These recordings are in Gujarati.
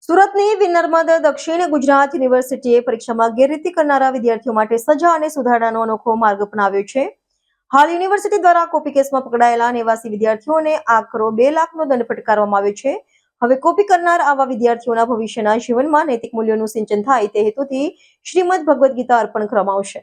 સુરતની વિનર્મદ દક્ષિણ ગુજરાત યુનિવર્સિટીએ પરીક્ષામાં ગેરરીતિ કરનારા વિદ્યાર્થીઓ માટે સજા અને સુધારણાનો અનોખો માર્ગ અપનાવ્યો છે. હાલ યુનિવર્સિટી દ્વારા કોપી કેસમાં પકડાયેલા 89 વિદ્યાર્થીઓને આકરો 2 લાખનો દંડ ફટકારવામાં આવ્યો છે. હવે કોપી કરનાર આવા વિદ્યાર્થીઓના ભવિષ્યના જીવનમાં નૈતિક મૂલ્યોનું સિંચન થાય તે હેતુથી શ્રીમદ ભગવદ્ ગીતા અર્પણ કરવામાં આવશે.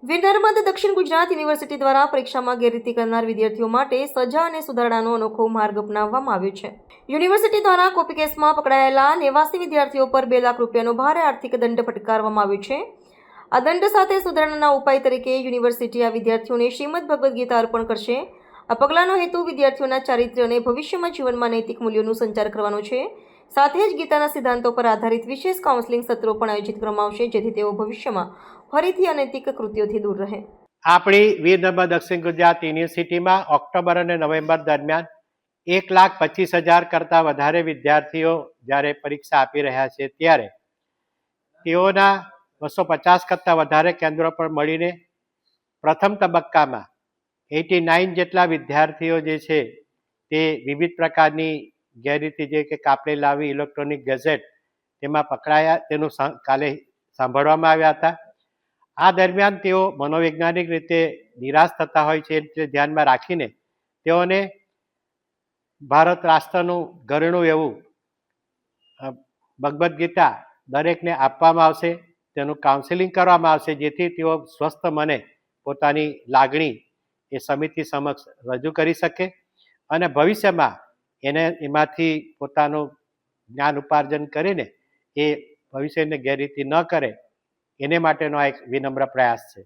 વિનર્મદ દક્ષિણ ગુજરાત યુનિવર્સિટી દ્વારા પરીક્ષામાં ગેરરીતિ કરનાર વિદ્યાર્થીઓ માટે સજા અને સુધારણાનો અનોખો માર્ગ અપનાવવામાં આવ્યો છે. યુનિવર્સિટી દ્વારા કોપી કેસમાં પકડાયેલા 89 વિદ્યાર્થીઓ પર 2 લાખ રૂપિયાનો ભારે આર્થિક દંડ ફટકારવામાં આવ્યો છે. આ દંડ સાથે સુધારણાના ઉપાય તરીકે યુનિવર્સિટી આ વિદ્યાર્થીઓને શ્રીમદ ભગવદ્ ગીતા અર્પણ કરશે. આ પગલાંનો હેતુ વિદ્યાર્થીઓના ચારિત્ર્ય અને ભવિષ્યમાં જીવનમાં નૈતિક મૂલ્યોનું સંચાર કરવાનો છે. સાથે જ ગીતાના સિદ્ધાંતો પર આધારિત વિશેષ કાઉન્સેલિંગ સત્રો પણ આયોજિત કરવામાં આવશે, જેથી તેઓ ભવિષ્યમાં ફરીથી અનૈતિક કૃત્યોથી દૂર રહે. આપણી વિનર્મદ દક્ષિણ ગુજરાત યુનિવર્સિટીમાં ઓક્ટોબર અને નવેમ્બર દરમિયાન 1,25,000 કરતાં વધારે વિદ્યાર્થીઓ જ્યારે પરીક્ષા આપી રહ્યા છે, ત્યારે તેઓના 250 કરતાં વધારે કેન્દ્રો પર મળીને પ્રથમ તબક્કામાં 89 જેટલા વિદ્યાર્થીઓ જે છે તે વિવિધ પ્રકારની ગેરરીતિ જે કે કાપડી લાવી ઇલેક્ટ્રોનિક ગેઝેટ તેમાં પકડાયા, તેનું કાલે સાંભળવામાં આવ્યા હતા. આ દરમિયાન તેઓ મનોવૈજ્ઞાનિક રીતે નિરાશ થતા હોય છે, એટલે ધ્યાનમાં રાખીને તેઓને ભારત રાષ્ટ્રનું ઘરેણું એવું ભગવદ્ ગીતા દરેકને આપવામાં આવશે. તેનું કાઉન્સેલિંગ કરવામાં આવશે, જેથી તેઓ સ્વસ્થ મને પોતાની લાગણી એ સમિતિ સમક્ષ રજૂ કરી શકે અને ભવિષ્યમાં એમાંથી પોતાનું જ્ઞાન ઉપાર્જન કરીને એ ભવિષ્યને ગેરરીતિ ન કરે, એને માટેનો આ એક વિનમ્ર પ્રયાસ છે.